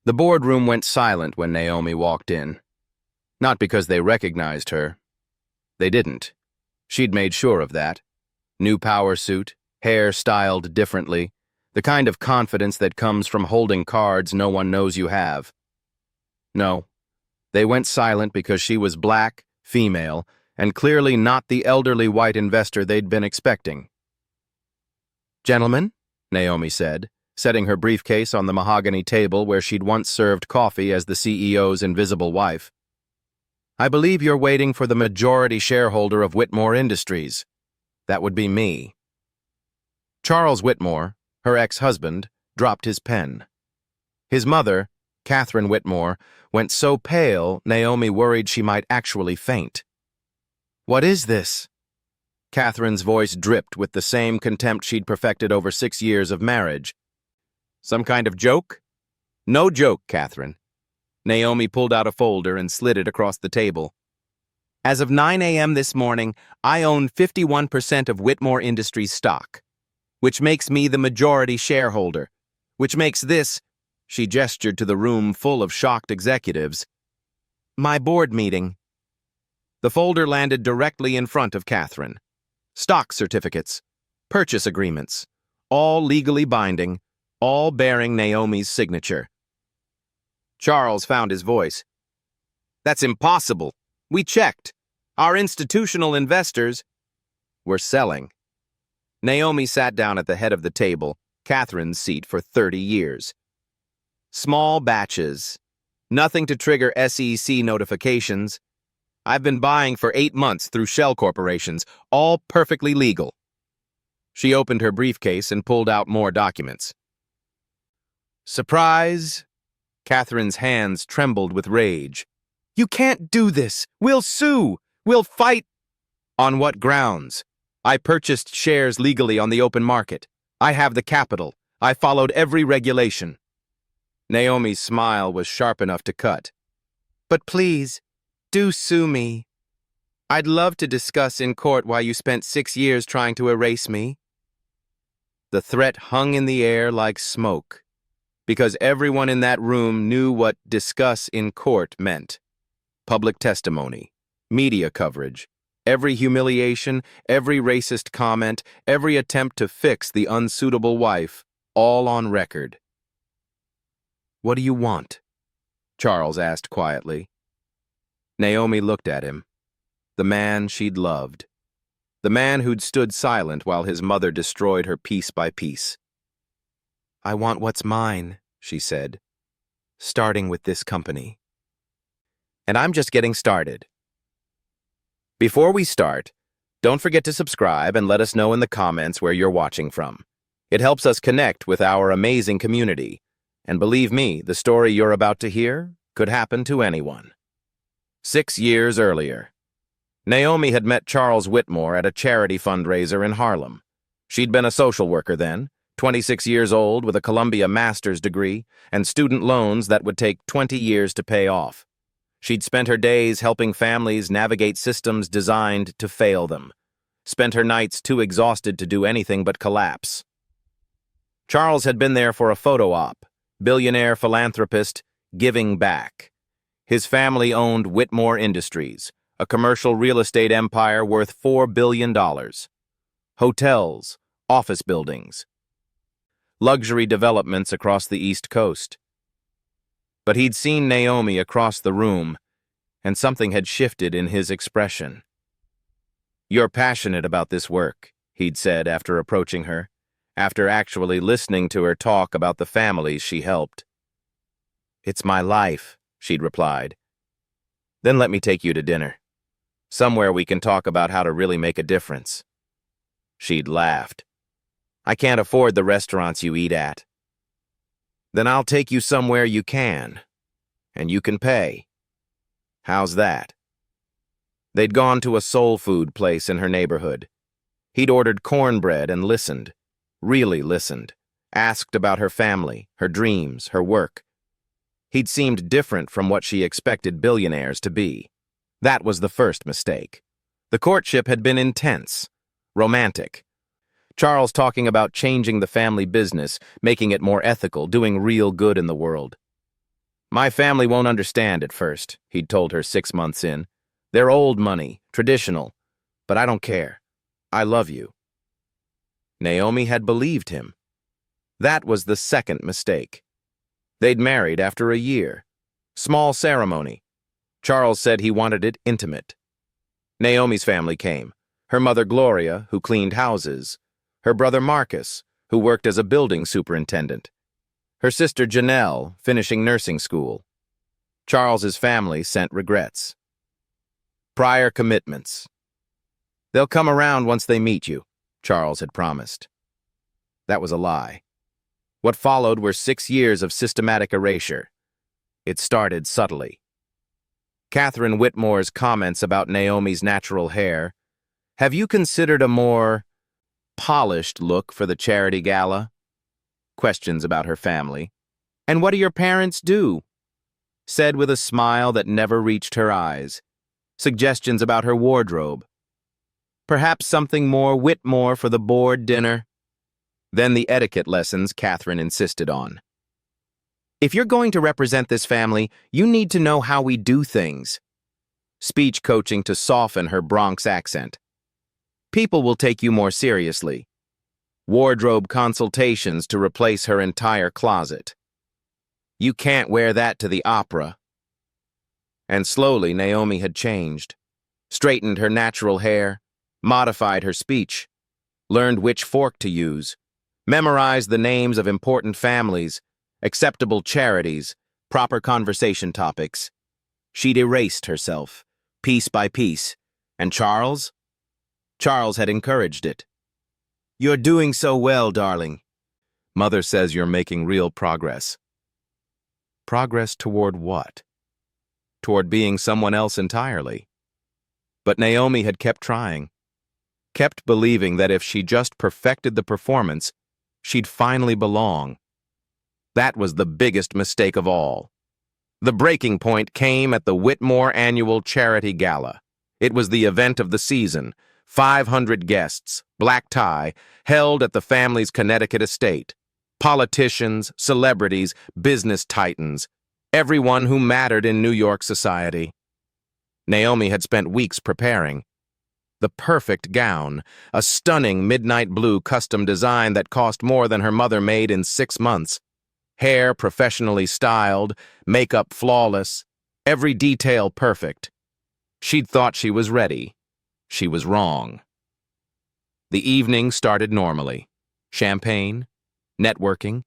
The boardroom went silent when Naomi walked in. Not because they recognized her. They didn't. She'd made sure of that. New power suit, hair styled differently, the kind of confidence that comes from holding cards no one knows you have. No, they went silent because she was black, female, and clearly not the elderly white investor they'd been expecting. "Gentlemen," Naomi said, setting her briefcase on the mahogany table where she'd once served coffee as the CEO's invisible wife. "I believe you're waiting for the majority shareholder of Whitmore Industries. That would be me." Charles Whitmore, her ex-husband, dropped his pen. His mother, Catherine Whitmore, went so pale Naomi worried she might actually faint. "What is this?" Catherine's voice dripped with the same contempt she'd perfected over 6 years of marriage. "Some kind of joke?" "No joke, Catherine." Naomi pulled out a folder and slid it across the table. "As of 9 a.m. this morning, I own 51% of Whitmore Industries stock, which makes me the majority shareholder, which makes this," she gestured to the room full of shocked executives, "my board meeting." The folder landed directly in front of Catherine. Stock certificates, purchase agreements, all legally binding, all bearing Naomi's signature. Charles found his voice. "That's impossible. We checked. Our institutional investors were selling." Naomi sat down at the head of the table, Catherine's seat for 30 years. "Small batches. Nothing to trigger SEC notifications. I've been buying for 8 months through shell corporations, all perfectly legal." She opened her briefcase and pulled out more documents. "Surprise!" Catherine's hands trembled with rage. "You can't do this! We'll sue! We'll fight!" "On what grounds? I purchased shares legally on the open market. I have the capital. I followed every regulation." Naomi's smile was sharp enough to cut. "But please, do sue me. I'd love to discuss in court why you spent 6 years trying to erase me." The threat hung in the air like smoke, because everyone in that room knew what "discuss in court" meant. Public testimony, media coverage, every humiliation, every racist comment, every attempt to fix the unsuitable wife, all on record. "What do you want?" Charles asked quietly. Naomi looked at him. The man she'd loved. The man who'd stood silent while his mother destroyed her piece by piece. "I want what's mine," she said, "starting with this company. And I'm just getting started." Before we start, don't forget to subscribe and let us know in the comments where you're watching from. It helps us connect with our amazing community. And believe me, the story you're about to hear could happen to anyone. 6 years earlier, Naomi had met Charles Whitmore at a charity fundraiser in Harlem. She'd been a social worker then, 26 years old with a Columbia master's degree and student loans that would take 20 years to pay off. She'd spent her days helping families navigate systems designed to fail them, spent her nights too exhausted to do anything but collapse. Charles had been there for a photo op, billionaire philanthropist, giving back. His family owned Whitmore Industries, a commercial real estate empire worth $4 billion. Hotels, office buildings, luxury developments across the East Coast. But he'd seen Naomi across the room, and something had shifted in his expression. "You're passionate about this work," he'd said after approaching her, after actually listening to her talk about the families she helped. "It's my life," she'd replied. "Then let me take you to dinner. Somewhere we can talk about how to really make a difference." She'd laughed. "I can't afford the restaurants you eat at." "Then I'll take you somewhere you can, and you can pay. How's that?" They'd gone to a soul food place in her neighborhood. He'd ordered cornbread and listened, really listened, asked about her family, her dreams, her work. He'd seemed different from what she expected billionaires to be. That was the first mistake. The courtship had been intense, romantic. Charles talking about changing the family business, making it more ethical, doing real good in the world. My family won't understand at first, he'd told her 6 months in. They're old money, traditional, but I don't care. I love you. Naomi had believed him. That was the second mistake. They'd married after a year. Small ceremony. Charles said he wanted it intimate. Naomi's family came. Her mother Gloria, who cleaned houses. Her brother Marcus, who worked as a building superintendent. Her sister Janelle, finishing nursing school. Charles's family sent regrets. Prior commitments. They'll come around once they meet you, Charles had promised. That was a lie. What followed were 6 years of systematic erasure. It started subtly. Catherine Whitmore's comments about Naomi's natural hair. Have you considered a more polished look for the charity gala? Questions about her family. And what do your parents do? Said with a smile that never reached her eyes. Suggestions about her wardrobe. Perhaps something more Whitmore for the board dinner. Then the etiquette lessons Catherine insisted on. If you're going to represent this family, you need to know how we do things. Speech coaching to soften her Bronx accent. People will take you more seriously. Wardrobe consultations to replace her entire closet. You can't wear that to the opera. And slowly Naomi had changed. Straightened her natural hair, modified her speech, learned which fork to use, memorized the names of important families, acceptable charities, proper conversation topics. She'd erased herself, piece by piece. And Charles? Charles had encouraged it. You're doing so well, darling. Mother says you're making real progress. Progress toward what? Toward being someone else entirely. But Naomi had kept trying, kept believing that if she just perfected the performance, she'd finally belong. That was the biggest mistake of all. The breaking point came at the Whitmore Annual Charity Gala. It was the event of the season. 500 guests, black tie, held at the family's Connecticut estate. Politicians, celebrities, business titans, everyone who mattered in New York society. Naomi had spent weeks preparing. The perfect gown, a stunning midnight blue custom design that cost more than her mother made in 6 months. Hair professionally styled, makeup flawless, every detail perfect. She'd thought she was ready. She was wrong. The evening started normally. Champagne, networking,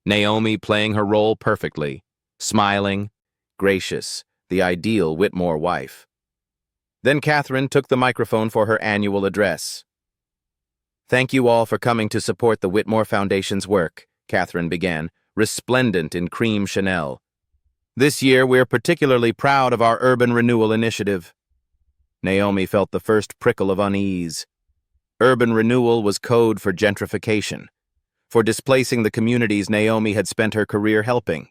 Naomi playing her role perfectly, smiling, gracious, the ideal Whitmore wife. Then Catherine took the microphone for her annual address. Thank you all for coming to support the Whitmore Foundation's work, Catherine began, resplendent in cream Chanel. This year, we're particularly proud of our urban renewal initiative. Naomi felt the first prickle of unease. Urban renewal was code for gentrification, for displacing the communities Naomi had spent her career helping.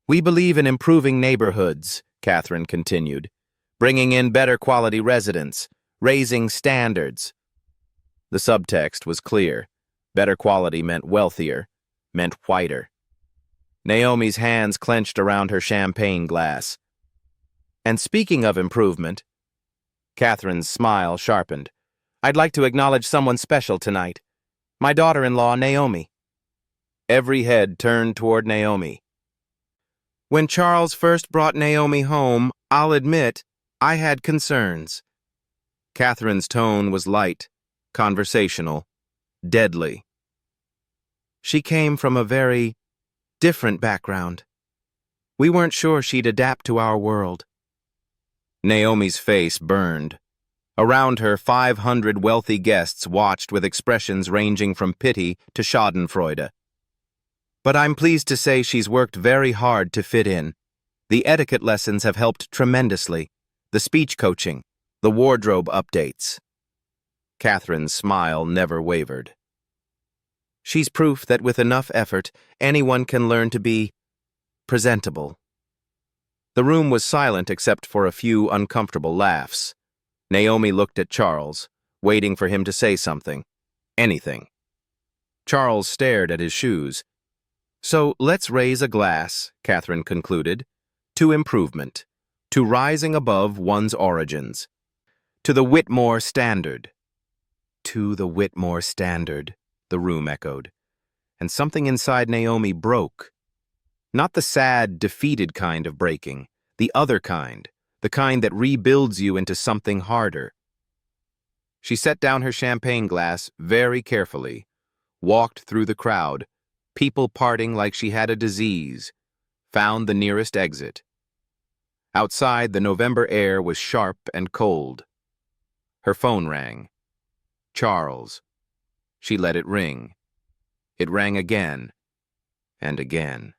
We believe in improving neighborhoods, Catherine continued, bringing in better quality residents, raising standards. The subtext was clear. Better quality meant wealthier, meant whiter. Naomi's hands clenched around her champagne glass. And speaking of improvement, Catherine's smile sharpened. I'd like to acknowledge someone special tonight. My daughter-in-law, Naomi. Every head turned toward Naomi. When Charles first brought Naomi home, I'll admit, I had concerns. Catherine's tone was light, conversational, deadly. She came from a very different background. We weren't sure she'd adapt to our world. Naomi's face burned. Around her, 500 wealthy guests watched with expressions ranging from pity to schadenfreude. But I'm pleased to say she's worked very hard to fit in. The etiquette lessons have helped tremendously. The speech coaching, the wardrobe updates. Catherine's smile never wavered. She's proof that with enough effort, anyone can learn to be presentable. The room was silent except for a few uncomfortable laughs. Naomi looked at Charles, waiting for him to say something. Anything. Charles stared at his shoes. So let's raise a glass, Catherine concluded, to improvement, to rising above one's origins, to the Whitmore standard. To the Whitmore standard, the room echoed, and something inside Naomi broke. Not the sad, defeated kind of breaking, the other kind, the kind that rebuilds you into something harder. She set down her champagne glass very carefully, walked through the crowd, people parting like she had a disease, found the nearest exit. Outside, the November air was sharp and cold. Her phone rang. Charles. She let it ring. It rang again and again.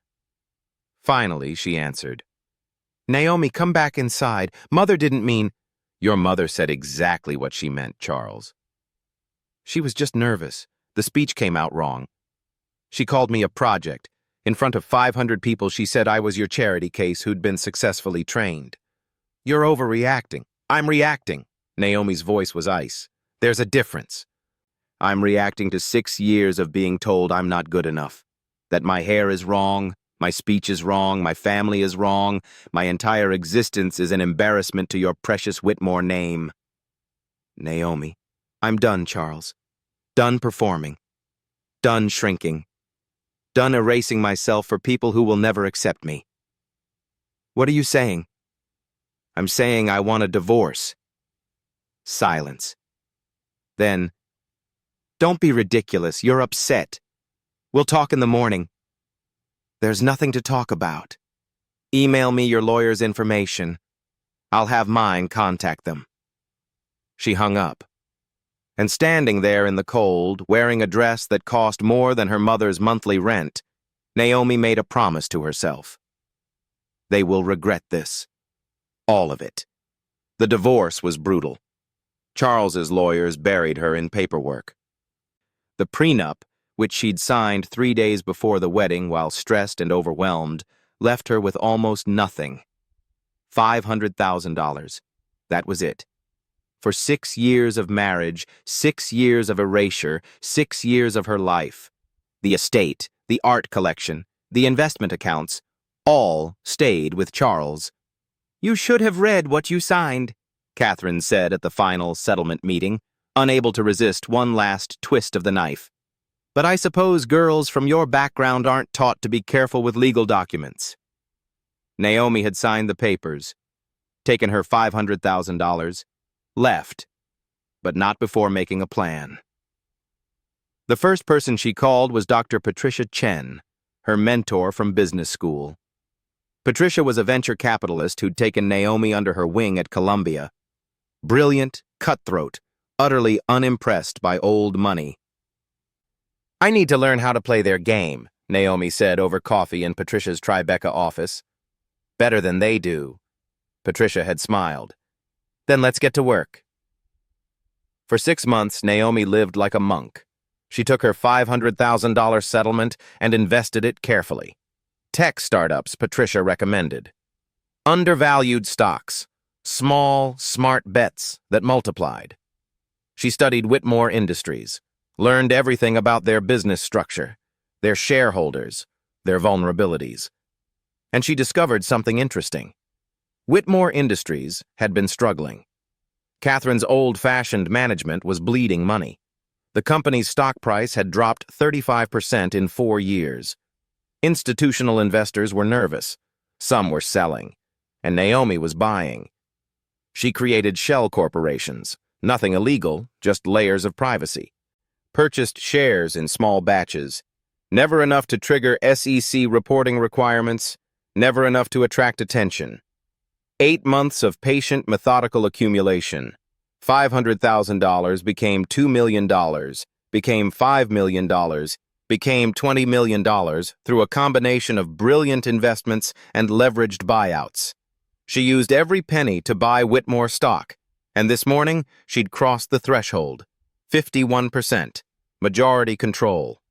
Finally, she answered. Naomi, come back inside. Mother didn't mean... Your mother said exactly what she meant, Charles. She was just nervous. The speech came out wrong. She called me a project. In front of 500 people, she said I was your charity case who'd been successfully trained. You're overreacting. I'm reacting. Naomi's voice was ice. There's a difference. I'm reacting to 6 years of being told I'm not good enough. That my hair is wrong, my speech is wrong, my family is wrong, my entire existence is an embarrassment to your precious Whitmore name. Naomi, I'm done, Charles. Done performing. Done shrinking. Done erasing myself for people who will never accept me. What are you saying? I'm saying I want a divorce. Silence. Then, don't be ridiculous, you're upset. We'll talk in the morning. There's nothing to talk about. Email me your lawyer's information. I'll have mine contact them. She hung up. And standing there in the cold, wearing a dress that cost more than her mother's monthly rent, Naomi made a promise to herself. They will regret this. All of it. The divorce was brutal. Charles's lawyers buried her in paperwork. The prenup, which she'd signed 3 days before the wedding while stressed and overwhelmed, left her with almost nothing. $500,000. That was it. For 6 years of marriage, 6 years of erasure, 6 years of her life. The estate, the art collection, the investment accounts, all stayed with Charles. You should have read what you signed, Catherine said at the final settlement meeting, unable to resist one last twist of the knife. But I suppose girls from your background aren't taught to be careful with legal documents. Naomi had signed the papers, taken her $500,000, left, but not before making a plan. The first person she called was Dr. Patricia Chen, her mentor from business school. Patricia was a venture capitalist who'd taken Naomi under her wing at Columbia. Brilliant, cutthroat, utterly unimpressed by old money. I need to learn how to play their game, Naomi said over coffee in Patricia's Tribeca office. Better than they do. Patricia had smiled. Then let's get to work. For 6 months, Naomi lived like a monk. She took her $500,000 settlement and invested it carefully. Tech startups Patricia recommended. Undervalued stocks. Small, smart bets that multiplied. She studied Whitmore Industries, learned everything about their business structure, their shareholders, their vulnerabilities. And she discovered something interesting. Whitmore Industries had been struggling. Catherine's old-fashioned management was bleeding money. The company's stock price had dropped 35% in 4 years. Institutional investors were nervous. Some were selling, and Naomi was buying. She created shell corporations, nothing illegal, just layers of privacy. Purchased shares in small batches. Never enough to trigger SEC reporting requirements, never enough to attract attention. 8 months of patient, methodical accumulation. $500,000 became $2 million, became $5 million, became $20 million through a combination of brilliant investments and leveraged buyouts. She used every penny to buy Whitmore stock, and this morning she'd crossed the threshold. 51%, majority control.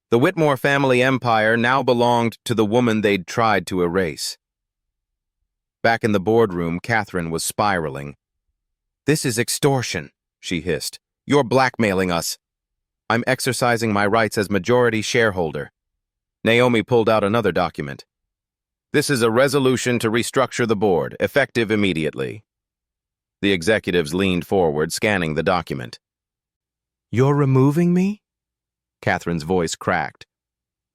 The Whitmore family empire now belonged to the woman they'd tried to erase. Back in the boardroom, Catherine was spiraling. This is extortion, she hissed. You're blackmailing us. I'm exercising my rights as majority shareholder. Naomi pulled out another document. This is a resolution to restructure the board, effective immediately. The executives leaned forward, scanning the document. You're removing me? Catherine's voice cracked.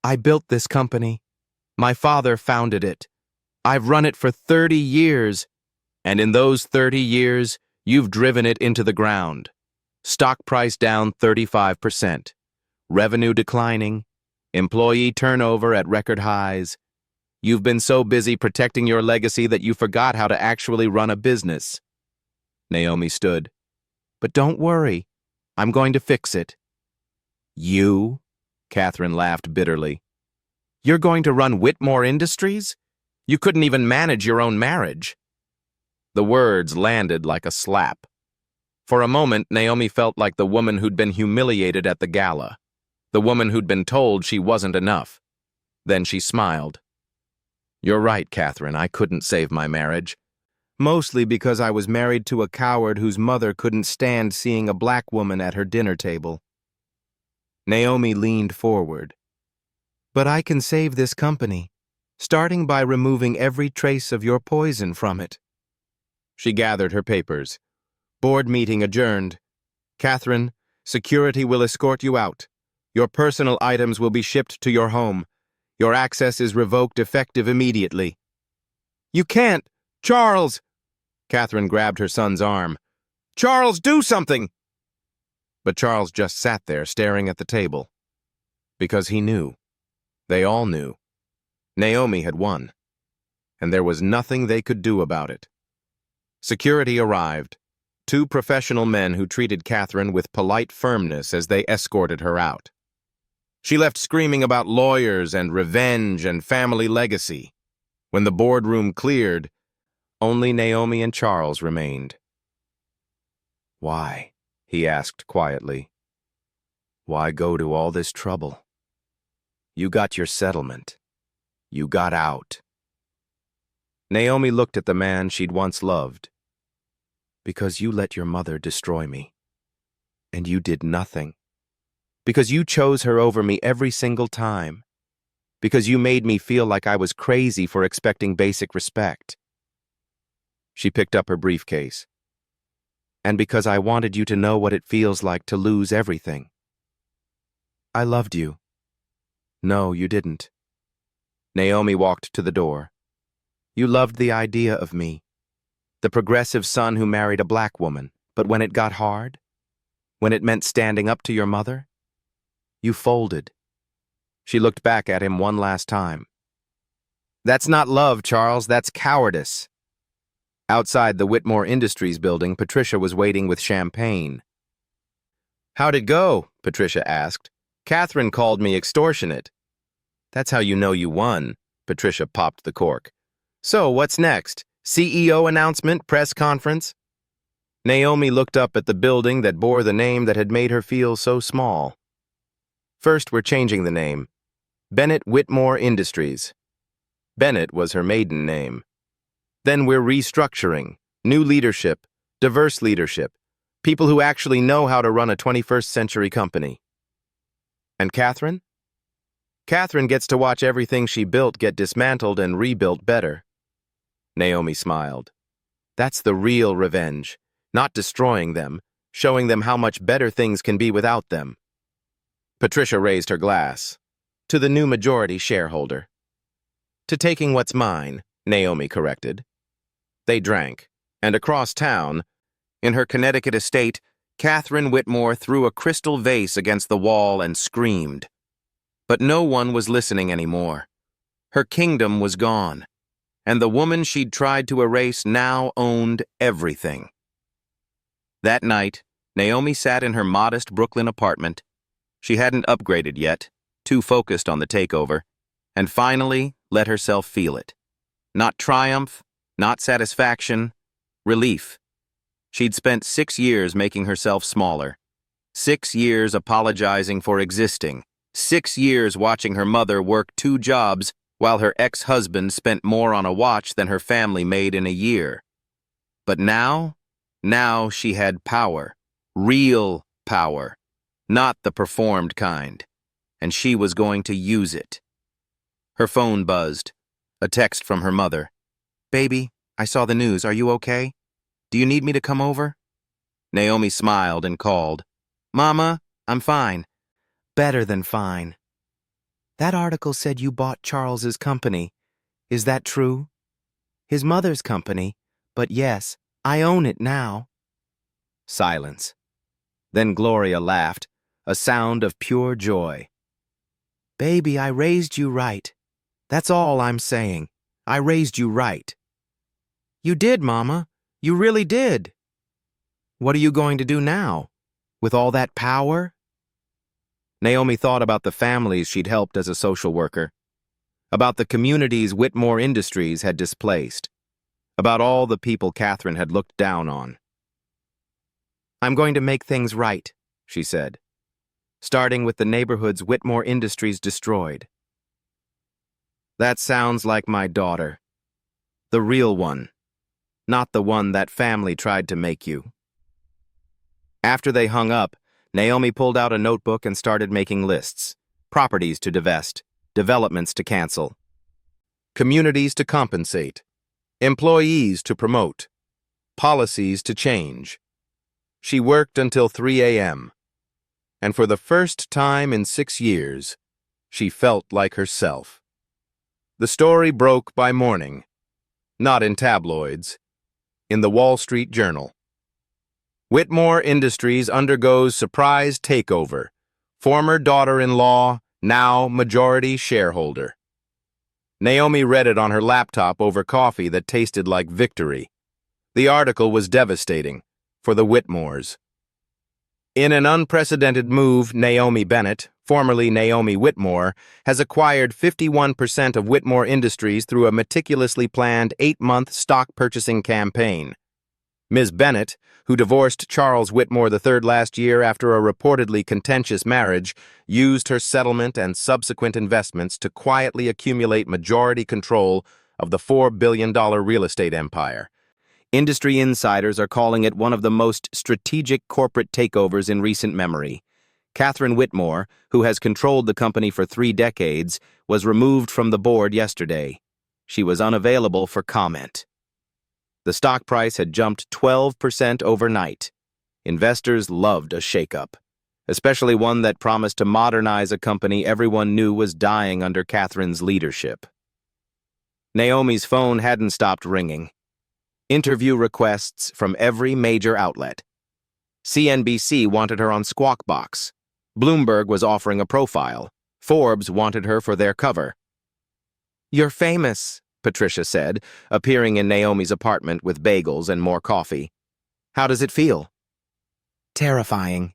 I built this company. My father founded it. I've run it for 30 years. And in those 30 years, you've driven it into the ground. Stock price down 35%. Revenue declining. Employee turnover at record highs. You've been so busy protecting your legacy that you forgot how to actually run a business. Naomi stood. But don't worry. I'm going to fix it. You? Catherine laughed bitterly. You're going to run Whitmore Industries? You couldn't even manage your own marriage. The words landed like a slap. For a moment, Naomi felt like the woman who'd been humiliated at the gala, the woman who'd been told she wasn't enough. Then she smiled. You're right, Catherine, I couldn't save my marriage. Mostly because I was married to a coward whose mother couldn't stand seeing a black woman at her dinner table. Naomi leaned forward. But I can save this company, starting by removing every trace of your poison from it. She gathered her papers. Board meeting adjourned. Catherine, security will escort you out. Your personal items will be shipped to your home. Your access is revoked effective immediately. You can't! Charles! Catherine grabbed her son's arm. Charles, do something! But Charles just sat there staring at the table. Because he knew. They all knew. Naomi had won. And there was nothing they could do about it. Security arrived. 2 professional men who treated Catherine with polite firmness as they escorted her out. She left screaming about lawyers and revenge and family legacy. When the boardroom cleared, only Naomi and Charles remained. Why? He asked quietly. Why go to all this trouble? You got your settlement. You got out. Naomi looked at the man she'd once loved. Because you let your mother destroy me. And you did nothing. Because you chose her over me every single time. Because you made me feel like I was crazy for expecting basic respect. She picked up her briefcase. And because I wanted you to know what it feels like to lose everything. I loved you. No, you didn't. Naomi walked to the door. You loved the idea of me. The progressive son who married a black woman. But when it got hard, when it meant standing up to your mother, you folded. She looked back at him one last time. That's not love, Charles, that's cowardice. Outside the Whitmore Industries building, Patricia was waiting with champagne. How'd it go? Patricia asked. Catherine called me extortionate. That's how you know you won. Patricia popped the cork. So, what's next? CEO announcement, press conference? Naomi looked up at the building that bore the name that had made her feel so small. First, we're changing the name. Bennett Whitmore Industries. Bennett was her maiden name. Then we're restructuring. New leadership, diverse leadership, people who actually know how to run a 21st century company. And Catherine? Catherine gets to watch everything she built get dismantled and rebuilt better. Naomi smiled. That's the real revenge, not destroying them, showing them how much better things can be without them. Patricia raised her glass. To the new majority shareholder. To taking what's mine, Naomi corrected. They drank, and across town, in her Connecticut estate, Catherine Whitmore threw a crystal vase against the wall and screamed. But no one was listening anymore. Her kingdom was gone. And the woman she'd tried to erase now owned everything. That night, Naomi sat in her modest Brooklyn apartment. She hadn't upgraded yet, too focused on the takeover, and finally let herself feel it. Not triumph, not satisfaction, relief. She'd spent 6 years making herself smaller, 6 years apologizing for existing, 6 years watching her mother work 2 jobs while her ex-husband spent more on a watch than her family made in a year. But now she had power, real power, not the performed kind, and she was going to use it. Her phone buzzed. A text from her mother. "Baby, I saw the news. Are you okay? Do you need me to come over?" Naomi smiled and called. "Mama, I'm fine." "Better than fine. That article said you bought Charles's company. Is that true?" "His mother's company, but yes, I own it now." Silence. Then Gloria laughed, a sound of pure joy. "Baby, I raised you right. That's all I'm saying. I raised you right." "You did, Mama. You really did." "What are you going to do now? With all that power?" Naomi thought about the families she'd helped as a social worker, about the communities Whitmore Industries had displaced, about all the people Catherine had looked down on. "I'm going to make things right," she said, "starting with the neighborhoods Whitmore Industries destroyed." "That sounds like my daughter. The real one, not the one that family tried to make you." After they hung up, Naomi pulled out a notebook and started making lists. Properties to divest, developments to cancel, communities to compensate, employees to promote, policies to change. She worked until 3 a.m., and for the first time in 6 years, she felt like herself. The story broke by morning, not in tabloids, in the Wall Street Journal. Whitmore Industries undergoes surprise takeover. Former daughter-in-law, now majority shareholder. Naomi read it on her laptop over coffee that tasted like victory. The article was devastating for the Whitmores. In an unprecedented move, Naomi Bennett, formerly Naomi Whitmore, has acquired 51% of Whitmore Industries through a meticulously planned 8-month stock purchasing campaign. Ms. Bennett, who divorced Charles Whitmore III last year after a reportedly contentious marriage, used her settlement and subsequent investments to quietly accumulate majority control of the $4 billion real estate empire. Industry insiders are calling it one of the most strategic corporate takeovers in recent memory. Catherine Whitmore, who has controlled the company for 3 decades, was removed from the board yesterday. She was unavailable for comment. The stock price had jumped 12% overnight. Investors loved a shakeup, especially one that promised to modernize a company everyone knew was dying under Catherine's leadership. Naomi's phone hadn't stopped ringing. Interview requests from every major outlet. CNBC wanted her on Squawk Box. Bloomberg was offering a profile. Forbes wanted her for their cover. "You're famous," Patricia said, appearing in Naomi's apartment with bagels and more coffee. "How does it feel?" "Terrifying."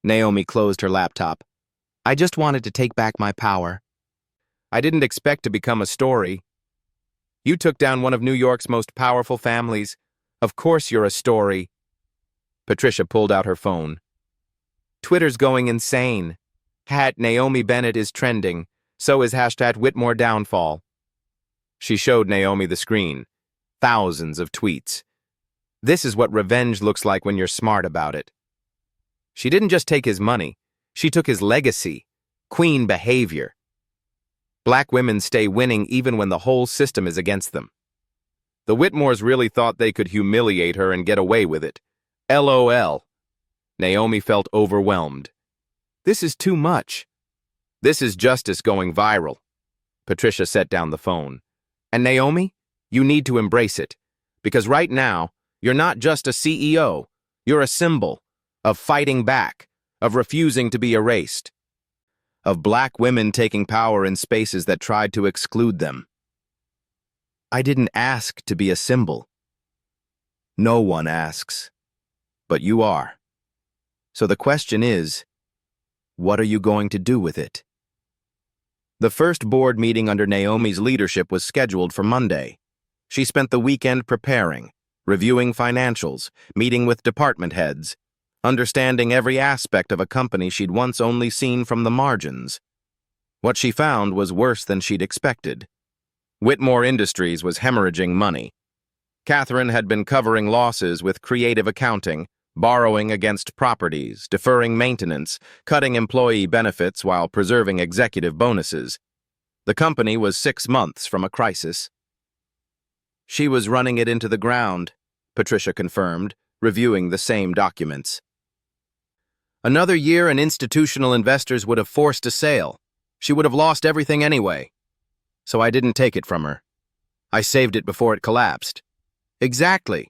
Naomi closed her laptop. "I just wanted to take back my power." "I didn't expect to become a story. You took down one of New York's most powerful families. Of course you're a story." Patricia pulled out her phone. "Twitter's going insane. #Naomi Bennett is trending. So is #Whitmore downfall." She showed Naomi the screen. Thousands of tweets. This is what revenge looks like when you're smart about it. She didn't just take his money. She took his legacy. Queen behavior. Black women stay winning even when the whole system is against them. The Whitmores really thought they could humiliate her and get away with it. LOL. Naomi felt overwhelmed. This is too much. This is justice going viral. Patricia set down the phone. And Naomi, you need to embrace it. Because right now, you're not just a CEO. You're a symbol of fighting back, of refusing to be erased, of black women taking power in spaces that tried to exclude them. I didn't ask to be a symbol. No one asks. But you are. So the question is, what are you going to do with it? The first board meeting under Naomi's leadership was scheduled for Monday. She spent the weekend preparing, reviewing financials, meeting with department heads, understanding every aspect of a company she'd once only seen from the margins. What she found was worse than she'd expected. Whitmore Industries was hemorrhaging money. Catherine had been covering losses with creative accounting, borrowing against properties, deferring maintenance, cutting employee benefits while preserving executive bonuses. The company was 6 months from a crisis. She was running it into the ground, Patricia confirmed, reviewing the same documents. Another year and institutional investors would have forced a sale. She would have lost everything anyway. So I didn't take it from her. I saved it before it collapsed. Exactly.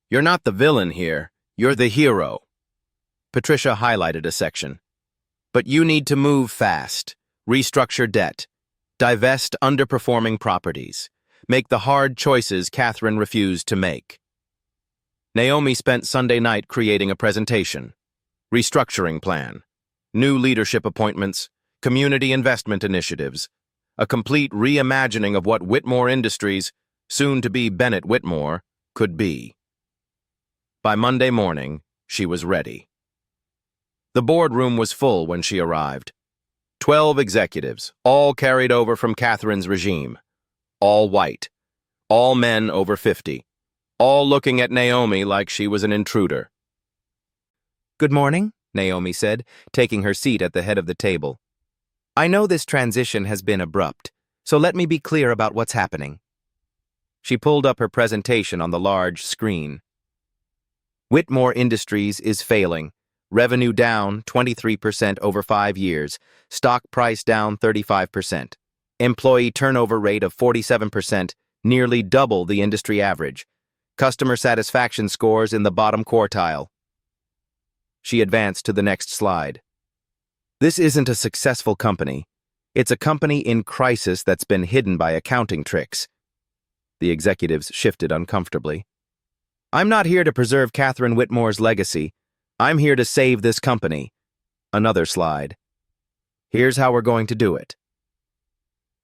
You're not the villain here. You're the hero. Patricia highlighted a section. But you need to move fast, restructure debt, divest underperforming properties, make the hard choices Catherine refused to make. Naomi spent Sunday night creating a presentation, restructuring plan, new leadership appointments, community investment initiatives, a complete reimagining of what Whitmore Industries, soon to be Bennett Whitmore, could be. By Monday morning, she was ready. The boardroom was full when she arrived. 12 executives, all carried over from Catherine's regime. All white. All men over 50. All looking at Naomi like she was an intruder. Good morning, Naomi said, taking her seat at the head of the table. I know this transition has been abrupt, so let me be clear about what's happening. She pulled up her presentation on the large screen. Whitmore Industries is failing. Revenue down 23% over 5 years. Stock price down 35%. Employee turnover rate of 47%, nearly double the industry average. Customer satisfaction scores in the bottom quartile. She advanced to the next slide. This isn't a successful company. It's a company in crisis that's been hidden by accounting tricks. The executives shifted uncomfortably. I'm not here to preserve Catherine Whitmore's legacy. I'm here to save this company. Another slide. Here's how we're going to do it.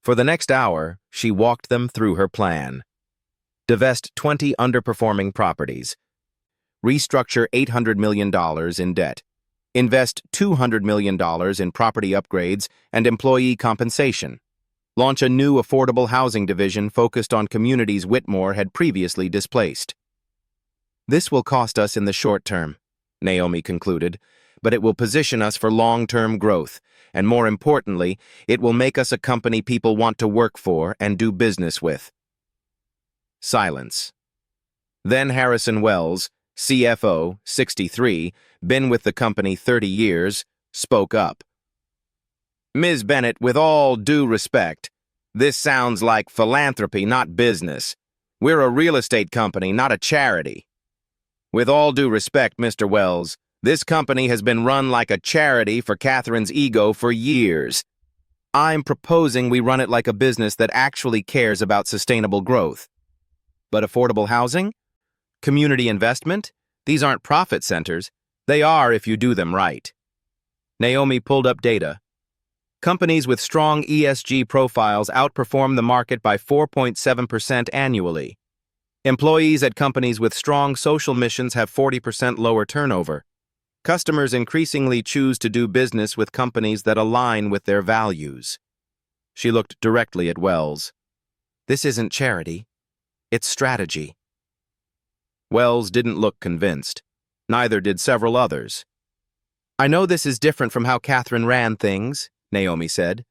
For the next hour, she walked them through her plan. Divest 20 underperforming properties. Restructure $800 million in debt. Invest $200 million in property upgrades and employee compensation. Launch a new affordable housing division focused on communities Whitmore had previously displaced. This will cost us in the short term, Naomi concluded, but it will position us for long-term growth, and more importantly, it will make us a company people want to work for and do business with. Silence. Then Harrison Wells, CFO, 63, been with the company 30 years, spoke up. Ms. Bennett, with all due respect, this sounds like philanthropy, not business. We're a real estate company, not a charity. With all due respect, Mr. Wells, this company has been run like a charity for Catherine's ego for years. I'm proposing we run it like a business that actually cares about sustainable growth. But affordable housing? Community investment? These aren't profit centers. They are if you do them right. Naomi pulled up data. Companies with strong ESG profiles outperform the market by 4.7% annually. Employees at companies with strong social missions have 40% lower turnover. Customers increasingly choose to do business with companies that align with their values. She looked directly at Wells. This isn't charity. It's strategy. Wells didn't look convinced. Neither did several others. I know this is different from how Catherine ran things, Naomi said,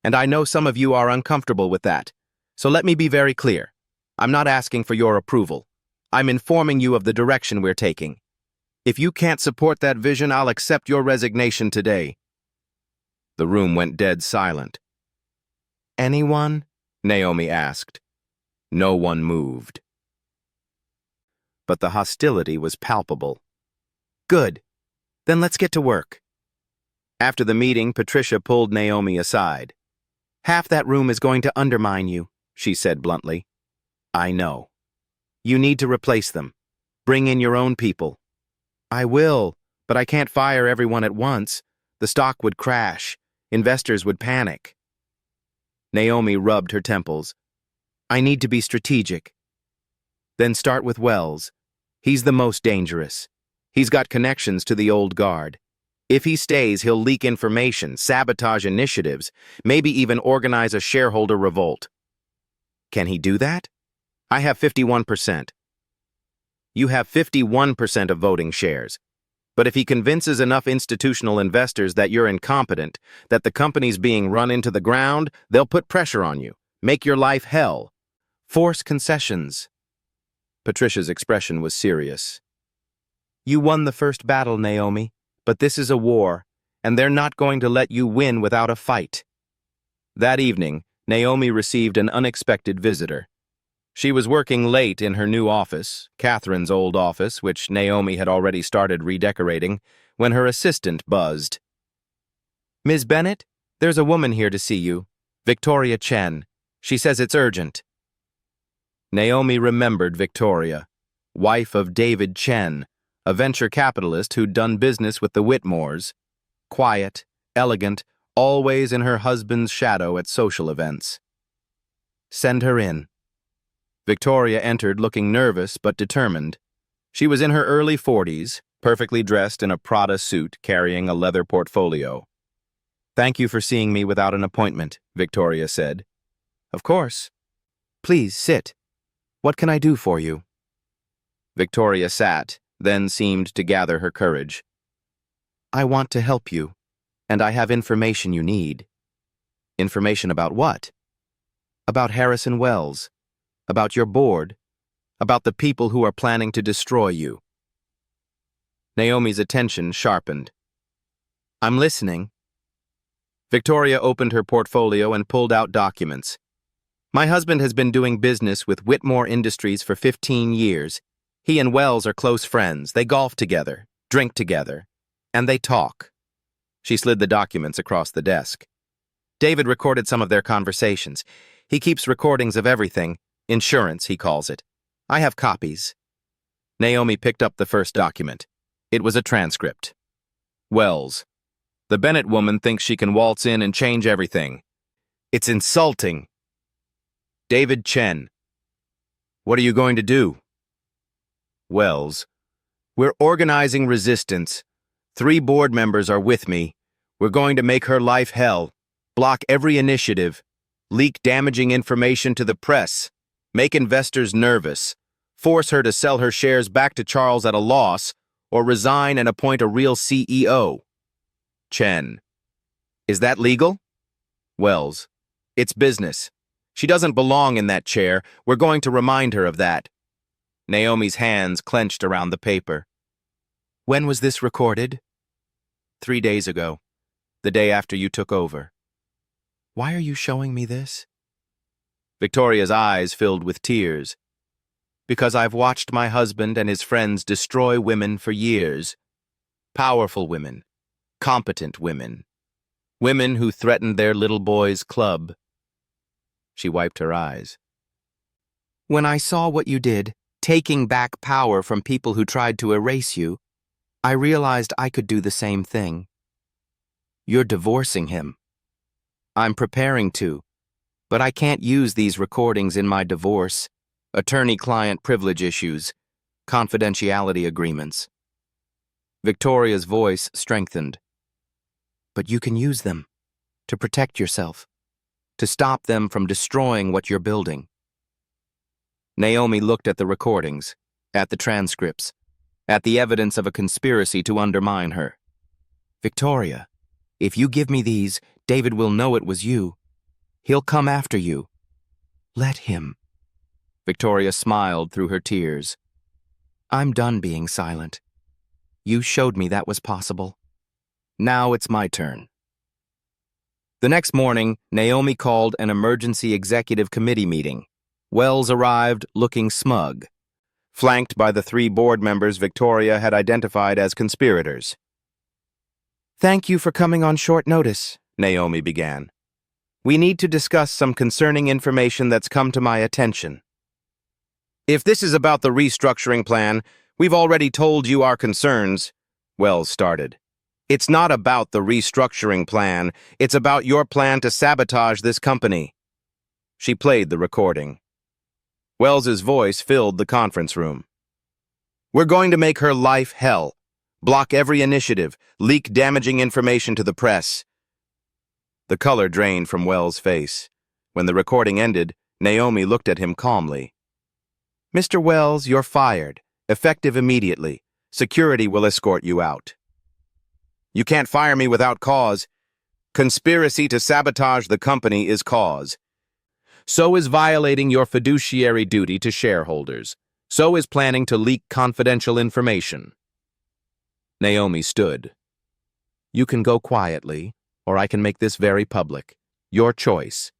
and I know some of you are uncomfortable with that. So let me be very clear. I'm not asking for your approval. I'm informing you of the direction we're taking. If you can't support that vision, I'll accept your resignation today. The room went dead silent. Anyone? Naomi asked. No one moved. But the hostility was palpable. Good. Then let's get to work. After the meeting, Patricia pulled Naomi aside. Half that room is going to undermine you, she said bluntly. I know. You need to replace them. Bring in your own people. I will, but I can't fire everyone at once. The stock would crash. Investors would panic. Naomi rubbed her temples. I need to be strategic. Then start with Wells. He's the most dangerous. He's got connections to the old guard. If he stays, he'll leak information, sabotage initiatives, maybe even organize a shareholder revolt. Can he do that? I have 51%. You have 51% of voting shares. But if he convinces enough institutional investors that you're incompetent, that the company's being run into the ground, they'll put pressure on you, make your life hell, force concessions. Patricia's expression was serious. You won the first battle, Naomi, but this is a war, and they're not going to let you win without a fight. That evening, Naomi received an unexpected visitor. She was working late in her new office, Catherine's old office, which Naomi had already started redecorating, when her assistant buzzed. Ms. Bennett, there's a woman here to see you, Victoria Chen. She says it's urgent. Naomi remembered Victoria, wife of David Chen, a venture capitalist who'd done business with the Whitmores. Quiet, elegant, always in her husband's shadow at social events. Send her in. Victoria entered looking nervous but determined. She was in her early 40s, perfectly dressed in a Prada suit carrying a leather portfolio. Thank you for seeing me without an appointment, Victoria said. Of course. Please sit. What can I do for you? Victoria sat, then seemed to gather her courage. I want to help you, and I have information you need. Information about what? About Harrison Wells. About your board, about the people who are planning to destroy you. Naomi's attention sharpened. I'm listening. Victoria opened her portfolio and pulled out documents. My husband has been doing business with Whitmore Industries for 15 years. He and Wells are close friends. They golf together, drink together, and they talk. She slid the documents across the desk. David recorded some of their conversations. He keeps recordings of everything. Insurance, he calls it. I have copies. Naomi picked up the first document. It was a transcript. Wells. The Bennett woman thinks she can waltz in and change everything. It's insulting. David Chen. What are you going to do? Wells. We're organizing resistance. 3 board members are with me. We're going to make her life hell. Block every initiative. Leak damaging information to the press. Make investors nervous, force her to sell her shares back to Charles at a loss, or resign and appoint a real CEO. Chen. Is that legal? Wells. It's business. She doesn't belong in that chair. We're going to remind her of that. Naomi's hands clenched around the paper. When was this recorded? 3 days ago, the day after you took over. Why are you showing me this? Victoria's eyes filled with tears. Because I've watched my husband and his friends destroy women for years. Powerful women. Competent women. Women who threatened their little boy's club. She wiped her eyes. When I saw what you did, taking back power from people who tried to erase you, I realized I could do the same thing. You're divorcing him. I'm preparing to. But I can't use these recordings in my divorce, attorney-client privilege issues, confidentiality agreements. Victoria's voice strengthened. But you can use them to protect yourself, to stop them from destroying what you're building. Naomi looked at the recordings, at the transcripts, at the evidence of a conspiracy to undermine her. Victoria, if you give me these, David will know it was you. He'll come after you. Let him. Victoria smiled through her tears. I'm done being silent. You showed me that was possible. Now it's my turn. The next morning, Naomi called an emergency executive committee meeting. Wells arrived looking smug, flanked by the 3 board members Victoria had identified as conspirators. Thank you for coming on short notice, Naomi began. We need to discuss some concerning information that's come to my attention. If this is about the restructuring plan, we've already told you our concerns, Wells started. It's not about the restructuring plan. It's about your plan to sabotage this company. She played the recording. Wells's voice filled the conference room. We're going to make her life hell. Block every initiative. Leak damaging information to the press. The color drained from Wells' face. When the recording ended, Naomi looked at him calmly. Mr. Wells, you're fired, effective immediately. Security will escort you out. You can't fire me without cause. Conspiracy to sabotage the company is cause. So is violating your fiduciary duty to shareholders. So is planning to leak confidential information. Naomi stood. You can go quietly, or I can make this very public. Your choice.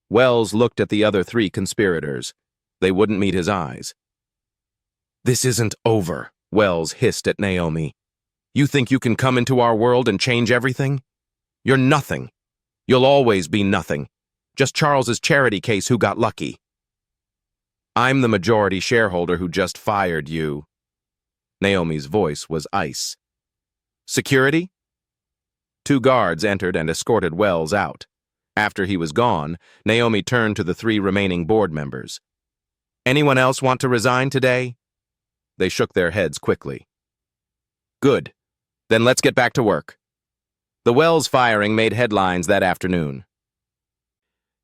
Wells looked at the other three conspirators. They wouldn't meet his eyes. This isn't over, Wells hissed at Naomi. You think you can come into our world and change everything? You're nothing. You'll always be nothing. Just Charles's charity case who got lucky. I'm the majority shareholder who just fired you. Naomi's voice was ice. Security? 2 guards entered and escorted Wells out. After he was gone, Naomi turned to the 3 remaining board members. Anyone else want to resign today? They shook their heads quickly. Good. Then let's get back to work. The Wells firing made headlines that afternoon.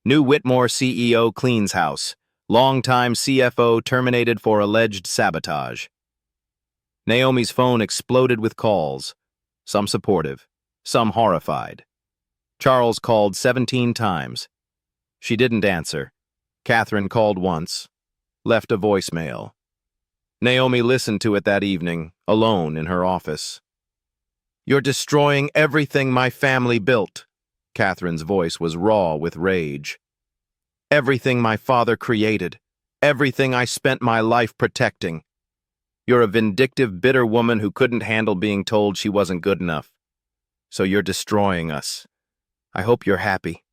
New Whitmore CEO cleans house. Longtime CFO terminated for alleged sabotage. Naomi's phone exploded with calls, some supportive, some horrified. Charles called 17 times. She didn't answer. Catherine called once, left a voicemail. Naomi listened to it that evening, alone in her office. You're destroying everything my family built. Catherine's voice was raw with rage. Everything my father created, everything I spent my life protecting. You're a vindictive, bitter woman who couldn't handle being told she wasn't good enough. So you're destroying us. I hope you're happy.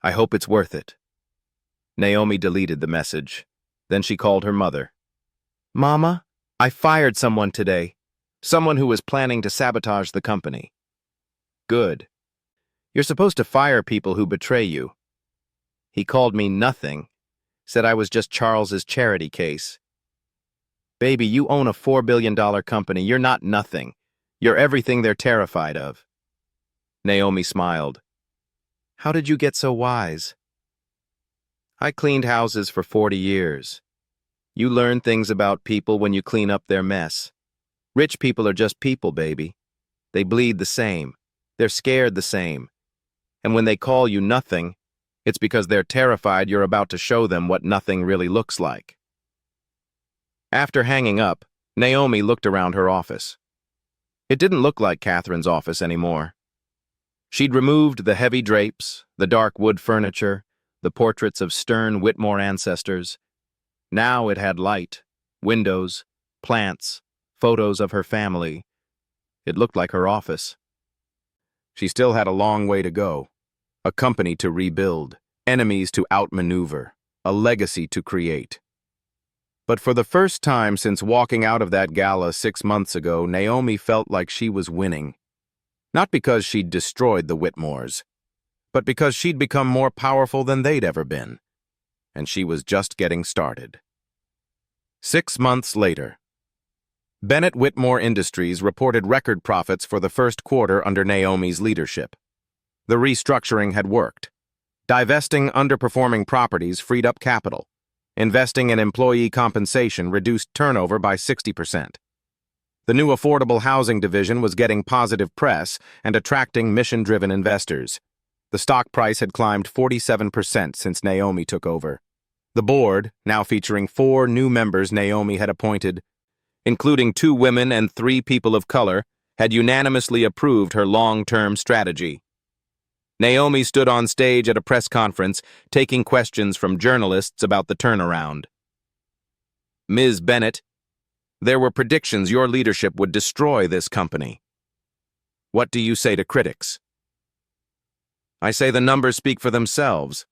I hope it's worth it. Naomi deleted the message. Then she called her mother. Mama, I fired someone today. Someone who was planning to sabotage the company. Good. You're supposed to fire people who betray you. He called me nothing. Said I was just Charles's charity case. Baby, you own a $4 billion company. You're not nothing. You're everything they're terrified of. Naomi smiled. How did you get so wise? I cleaned houses for 40 years. You learn things about people when you clean up their mess. Rich people are just people, baby. They bleed the same. They're scared the same. And when they call you nothing, it's because they're terrified you're about to show them what nothing really looks like. After hanging up, Naomi looked around her office. It didn't look like Catherine's office anymore. She'd removed the heavy drapes, the dark wood furniture, the portraits of stern Whitmore ancestors. Now it had light, windows, plants, photos of her family. It looked like her office. She still had a long way to go. A company to rebuild, enemies to outmaneuver, a legacy to create. But for the first time since walking out of that gala 6 months ago, Naomi felt like she was winning. Not because she'd destroyed the Whitmores, but because she'd become more powerful than they'd ever been. And she was just getting started. 6 months later, Bennett Whitmore Industries reported record profits for the first quarter under Naomi's leadership. The restructuring had worked. Divesting underperforming properties freed up capital. Investing in employee compensation reduced turnover by 60%. The new affordable housing division was getting positive press and attracting mission-driven investors. The stock price had climbed 47% since Naomi took over. The board, now featuring 4 new members Naomi had appointed, including 2 women and 3 people of color, had unanimously approved her long-term strategy. Naomi stood on stage at a press conference, taking questions from journalists about the turnaround. Ms. Bennett, there were predictions your leadership would destroy this company. What do you say to critics? I say the numbers speak for themselves.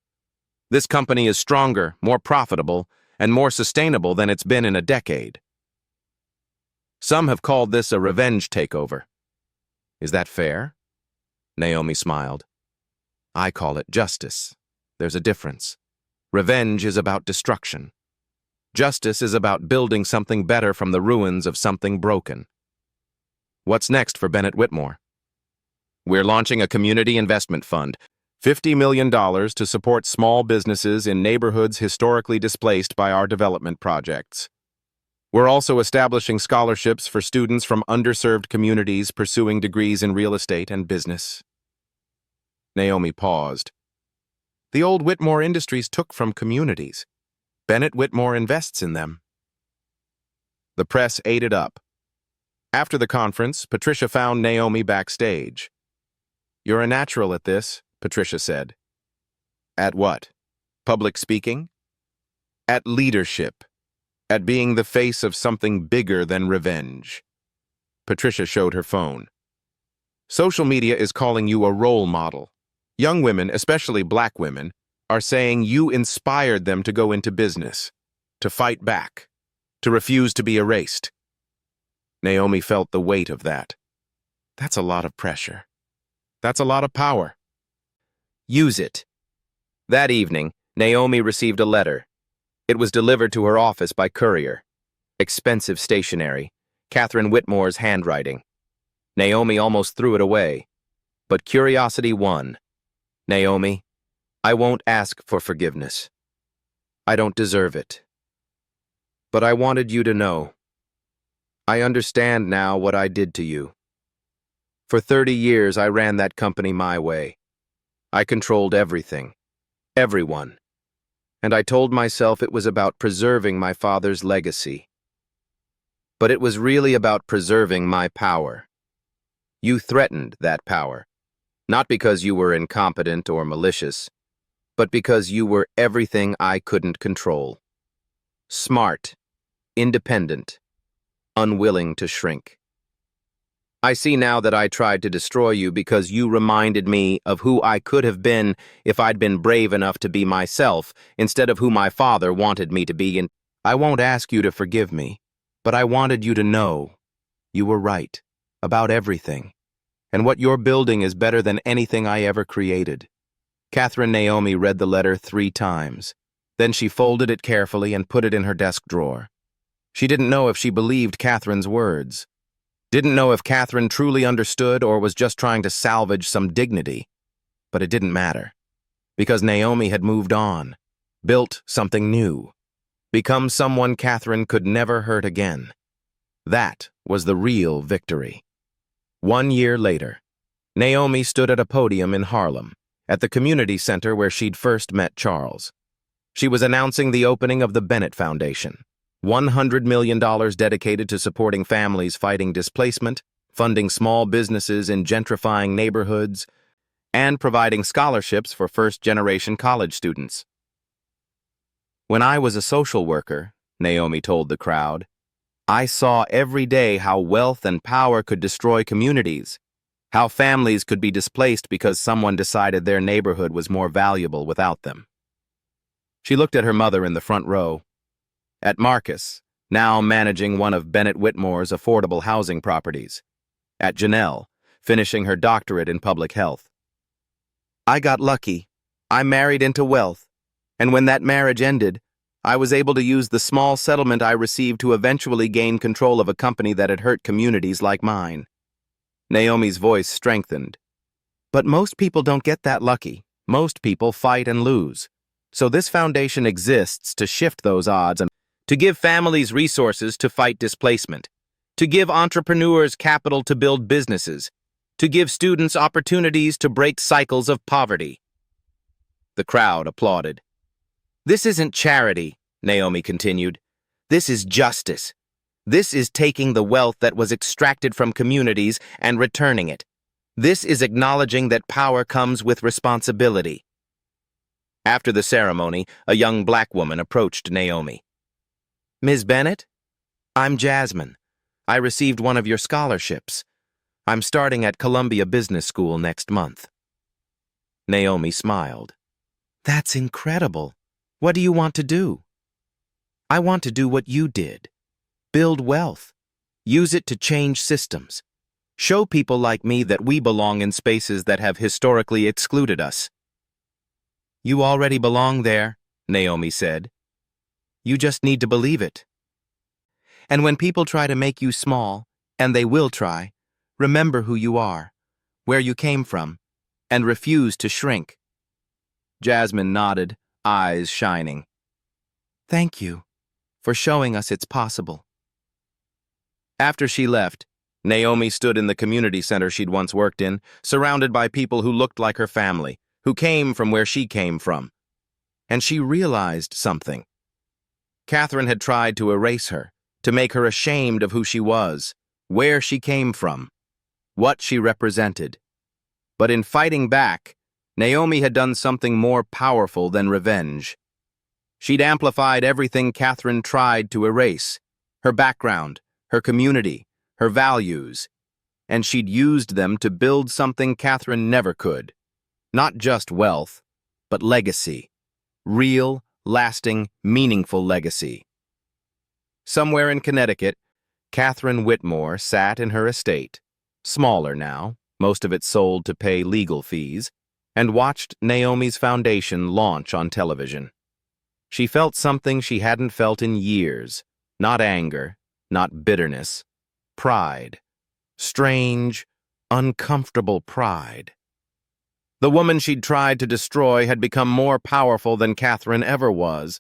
This company is stronger, more profitable, and more sustainable than it's been in a decade. Some have called this a revenge takeover. Is that fair? Naomi smiled. I call it justice. There's a difference. Revenge is about destruction. Justice is about building something better from the ruins of something broken. What's next for Bennett Whitmore? We're launching a community investment fund, $50 million to support small businesses in neighborhoods historically displaced by our development projects. We're also establishing scholarships for students from underserved communities pursuing degrees in real estate and business. Naomi paused. The old Whitmore Industries took from communities. Bennett Whitmore invests in them. The press ate it up. After the conference, Patricia found Naomi backstage. "You're a natural at this," Patricia said. "At what? Public speaking?" "At leadership. At being the face of something bigger than revenge." Patricia showed her phone. "Social media is calling you a role model. Young women, especially black women, are saying you inspired them to go into business, to fight back, to refuse to be erased." Naomi felt the weight of that. That's a lot of pressure. That's a lot of power. Use it. That evening, Naomi received a letter. It was delivered to her office by courier. Expensive stationery, Catherine Whitmore's handwriting. Naomi almost threw it away. But curiosity won. "Naomi, I won't ask for forgiveness. I don't deserve it. But I wanted you to know. I understand now what I did to you. For 30 years, I ran that company my way. I controlled everything, everyone. And I told myself it was about preserving my father's legacy. But it was really about preserving my power. You threatened that power, not because you were incompetent or malicious, but because you were everything I couldn't control. Smart, independent, unwilling to shrink. I see now that I tried to destroy you because you reminded me of who I could have been if I'd been brave enough to be myself instead of who my father wanted me to be, and I won't ask you to forgive me, but I wanted you to know you were right about everything, and what you're building is better than anything I ever created." Catherine Naomi read the letter 3 times. Then she folded it carefully and put it in her desk drawer. She didn't know if she believed Catherine's words. Didn't know if Catherine truly understood or was just trying to salvage some dignity. But it didn't matter. Because Naomi had moved on, built something new, become someone Catherine could never hurt again. That was the real victory. 1 year later, Naomi stood at a podium in Harlem, at the community center where she'd first met Charles. She was announcing the opening of the Bennett Foundation, $100 million dedicated to supporting families fighting displacement, funding small businesses in gentrifying neighborhoods, and providing scholarships for first-generation college students. "When I was a social worker," Naomi told the crowd, "I saw every day how wealth and power could destroy communities, how families could be displaced because someone decided their neighborhood was more valuable without them." She looked at her mother in the front row, at Marcus, now managing one of Bennett Whitmore's affordable housing properties, at Janelle, finishing her doctorate in public health. "I got lucky. I married into wealth, and when that marriage ended, I was able to use the small settlement I received to eventually gain control of a company that had hurt communities like mine." Naomi's voice strengthened. "But most people don't get that lucky. Most people fight and lose. So this foundation exists to shift those odds and to give families resources to fight displacement, to give entrepreneurs capital to build businesses, to give students opportunities to break cycles of poverty." The crowd applauded. "This isn't charity," Naomi continued. "This is justice. This is taking the wealth that was extracted from communities and returning it. This is acknowledging that power comes with responsibility." After the ceremony, a young black woman approached Naomi. "Ms. Bennett, I'm Jasmine. I received one of your scholarships. I'm starting at Columbia Business School next month." Naomi smiled. "That's incredible. What do you want to do?" "I want to do what you did. Build wealth. Use it to change systems. Show people like me that we belong in spaces that have historically excluded us." "You already belong there," Naomi said. "You just need to believe it. And when people try to make you small, and they will try, remember who you are, where you came from, and refuse to shrink." Jasmine nodded, eyes shining. "Thank you for showing us it's possible." After she left, Naomi stood in the community center she'd once worked in, surrounded by people who looked like her family, who came from where she came from. And she realized something. Catherine had tried to erase her, to make her ashamed of who she was, where she came from, what she represented. But in fighting back, Naomi had done something more powerful than revenge. She'd amplified everything Catherine tried to erase, her background, her community, her values, and she'd used them to build something Catherine never could. Not just wealth, but legacy. Real, lasting, meaningful legacy. Somewhere in Connecticut, Catherine Whitmore sat in her estate, smaller now, most of it sold to pay legal fees, and watched Naomi's foundation launch on television. She felt something she hadn't felt in years, not anger, not bitterness, pride. Strange, uncomfortable pride. The woman she'd tried to destroy had become more powerful than Catherine ever was,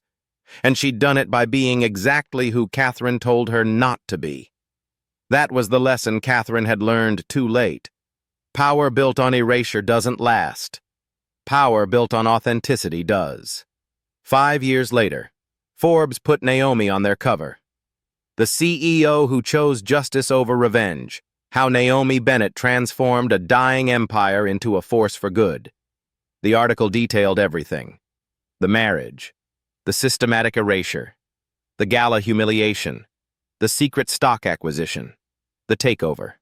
and she'd done it by being exactly who Catherine told her not to be. That was the lesson Catherine had learned too late. Power built on erasure doesn't last. Power built on authenticity does. 5 years later, Forbes put Naomi on their cover. The CEO who chose justice over revenge, how Naomi Bennett transformed a dying empire into a force for good. The article detailed everything. The marriage, the systematic erasure, the Gala humiliation, the secret stock acquisition, the takeover.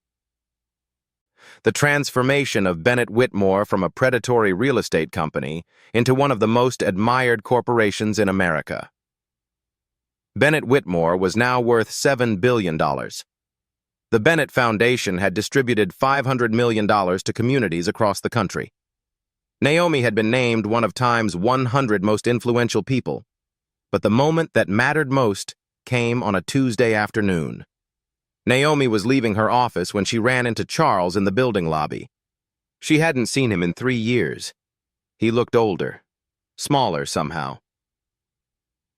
The transformation of Bennett Whitmore from a predatory real estate company into one of the most admired corporations in America. Bennett Whitmore was now worth $7 billion. The Bennett Foundation had distributed $500 million to communities across the country. Naomi had been named one of Time's 100 most influential people, but the moment that mattered most came on a Tuesday afternoon. Naomi was leaving her office when she ran into Charles in the building lobby. She hadn't seen him in 3 years. He looked older, smaller somehow.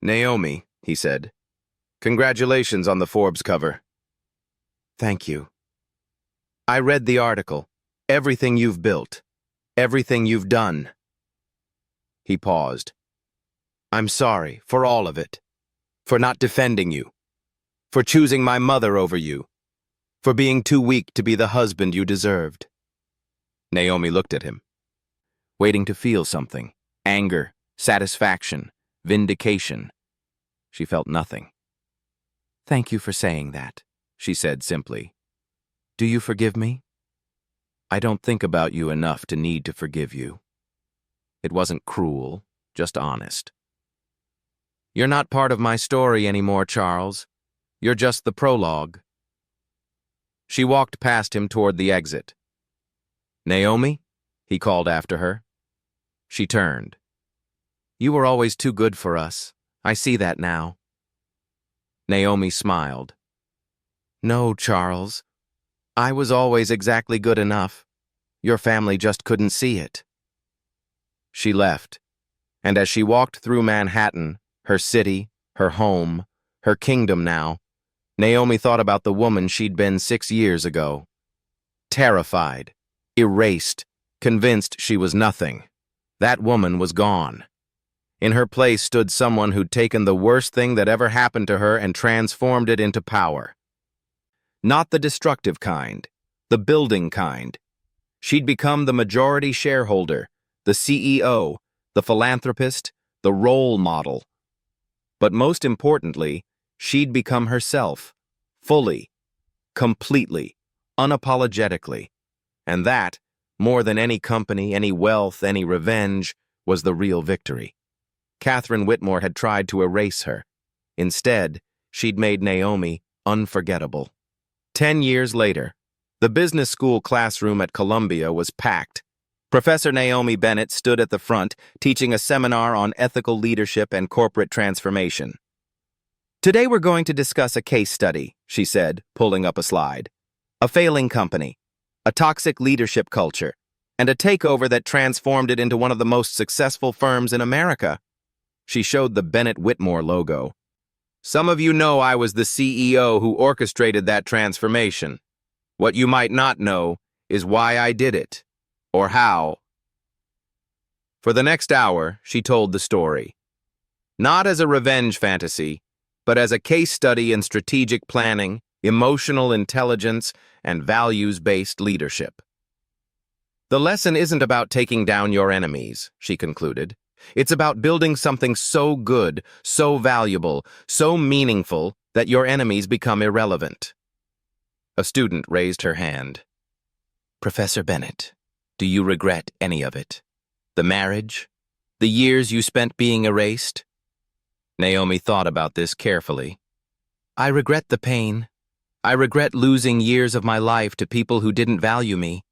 "Naomi," he said, "congratulations on the Forbes cover." "Thank you. I read the article. Everything you've built. Everything you've done." He paused. "I'm sorry for all of it. For not defending you. For choosing my mother over you. For being too weak to be the husband you deserved." Naomi looked at him, waiting to feel something. Anger, satisfaction, vindication. She felt nothing. "Thank you for saying that," she said simply. "Do you forgive me?" "I don't think about you enough to need to forgive you." It wasn't cruel, just honest. "You're not part of my story anymore, Charles. You're just the prologue." She walked past him toward the exit. "Naomi?" he called after her. She turned. "You were always too good for us. I see that now." Naomi smiled. "No, Charles. I was always exactly good enough. Your family just couldn't see it." She left, and as she walked through Manhattan, her city, her home, her kingdom now, Naomi thought about the woman she'd been 6 years ago. Terrified, erased, convinced she was nothing. That woman was gone. In her place stood someone who'd taken the worst thing that ever happened to her and transformed it into power. Not the destructive kind, the building kind. She'd become the majority shareholder, the CEO, the philanthropist, the role model. But most importantly, she'd become herself, fully, completely, unapologetically. And that, more than any company, any wealth, any revenge, was the real victory. Catherine Whitmore had tried to erase her. Instead, she'd made Naomi unforgettable. 10 years later, the business school classroom at Columbia was packed. Professor Naomi Bennett stood at the front, teaching a seminar on ethical leadership and corporate transformation. "Today we're going to discuss a case study," she said, pulling up a slide. "A failing company, a toxic leadership culture, and a takeover that transformed it into one of the most successful firms in America." She showed the Bennett Whitmore logo. Some of you know I was the CEO who orchestrated that transformation. What you might not know is why I did it, or how. For the next hour, she told the story. Not as a revenge fantasy, but as a case study in strategic planning, emotional intelligence, and values-based leadership. The lesson isn't about taking down your enemies, she concluded. It's about building something so good, so valuable, so meaningful that your enemies become irrelevant. A student raised her hand. Professor Bennett, do you regret any of it? The marriage? The years you spent being erased? Naomi thought about this carefully. I regret the pain. I regret losing years of my life to people who didn't value me.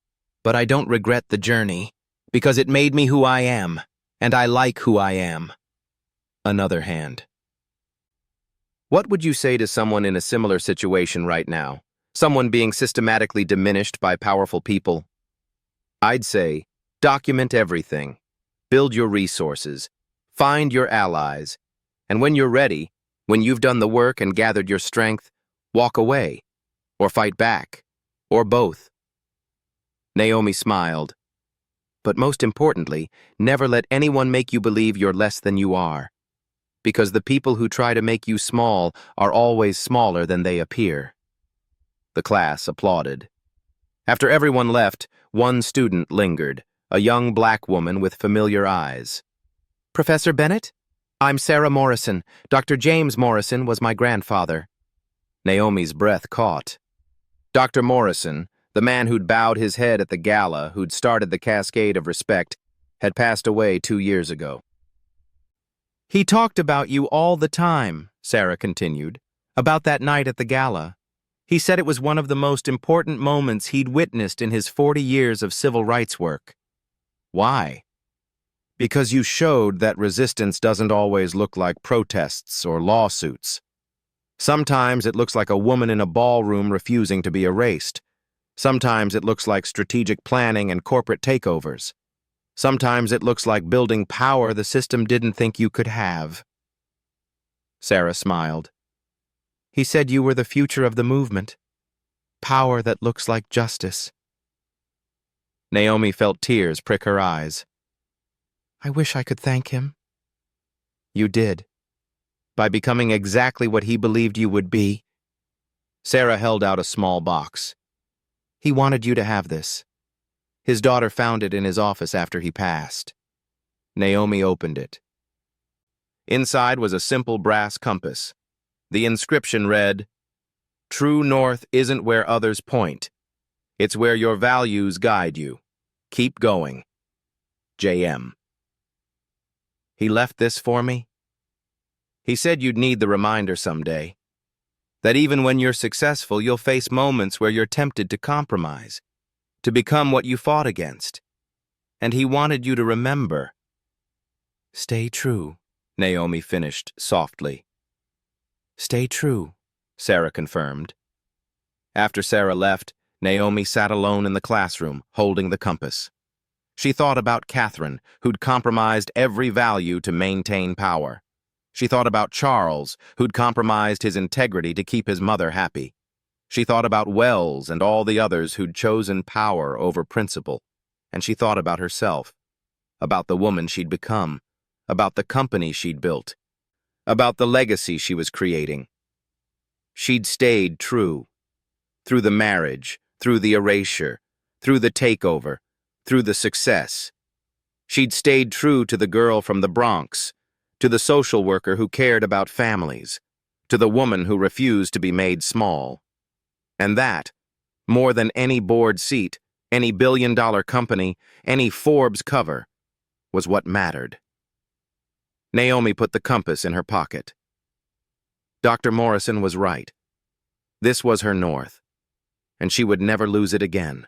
But I don't regret the journey, because it made me who I am, and I like who I am. Another hand. What would you say to someone in a similar situation right now? Someone being systematically diminished by powerful people? I'd say, document everything. Build your resources. Find your allies. And when you're ready, when you've done the work and gathered your strength, walk away, or fight back, or both. Naomi smiled. But most importantly, never let anyone make you believe you're less than you are. Because the people who try to make you small are always smaller than they appear. The class applauded. After everyone left, one student lingered, a young black woman with familiar eyes. Professor Bennett? I'm Sarah Morrison. Dr. James Morrison was my grandfather. Naomi's breath caught. Dr. Morrison, the man who'd bowed his head at the gala, who'd started the cascade of respect, had passed away 2 years ago. He talked about you all the time, Sarah continued, about that night at the gala. He said it was one of the most important moments he'd witnessed in his 40 years of civil rights work. Why? Because you showed that resistance doesn't always look like protests or lawsuits. Sometimes it looks like a woman in a ballroom refusing to be erased. Sometimes it looks like strategic planning and corporate takeovers. Sometimes it looks like building power the system didn't think you could have. Sarah smiled. He said you were the future of the movement. Power that looks like justice. Naomi felt tears prick her eyes. I wish I could thank him. You did. By becoming exactly what he believed you would be. Sarah held out a small box. He wanted you to have this. His daughter found it in his office after he passed. Naomi opened it. Inside was a simple brass compass. The inscription read, True north isn't where others point. It's where your values guide you. Keep going. J.M. He left this for me? He said you'd need the reminder someday. That even when you're successful, you'll face moments where you're tempted to compromise, to become what you fought against. And he wanted you to remember. Stay true, Naomi finished softly. Stay true, Sarah confirmed. After Sarah left, Naomi sat alone in the classroom, holding the compass. She thought about Catherine, who'd compromised every value to maintain power. She thought about Charles, who'd compromised his integrity to keep his mother happy. She thought about Wells and all the others who'd chosen power over principle. And she thought about herself, about the woman she'd become, about the company she'd built, about the legacy she was creating. She'd stayed true. Through the marriage, through the erasure, through the takeover, through the success. She'd stayed true to the girl from the Bronx, to the social worker who cared about families, to the woman who refused to be made small. And that, more than any board seat, any billion-dollar company, any Forbes cover, was what mattered. Naomi put the compass in her pocket. Dr. Morrison was right. This was her north, and she would never lose it again.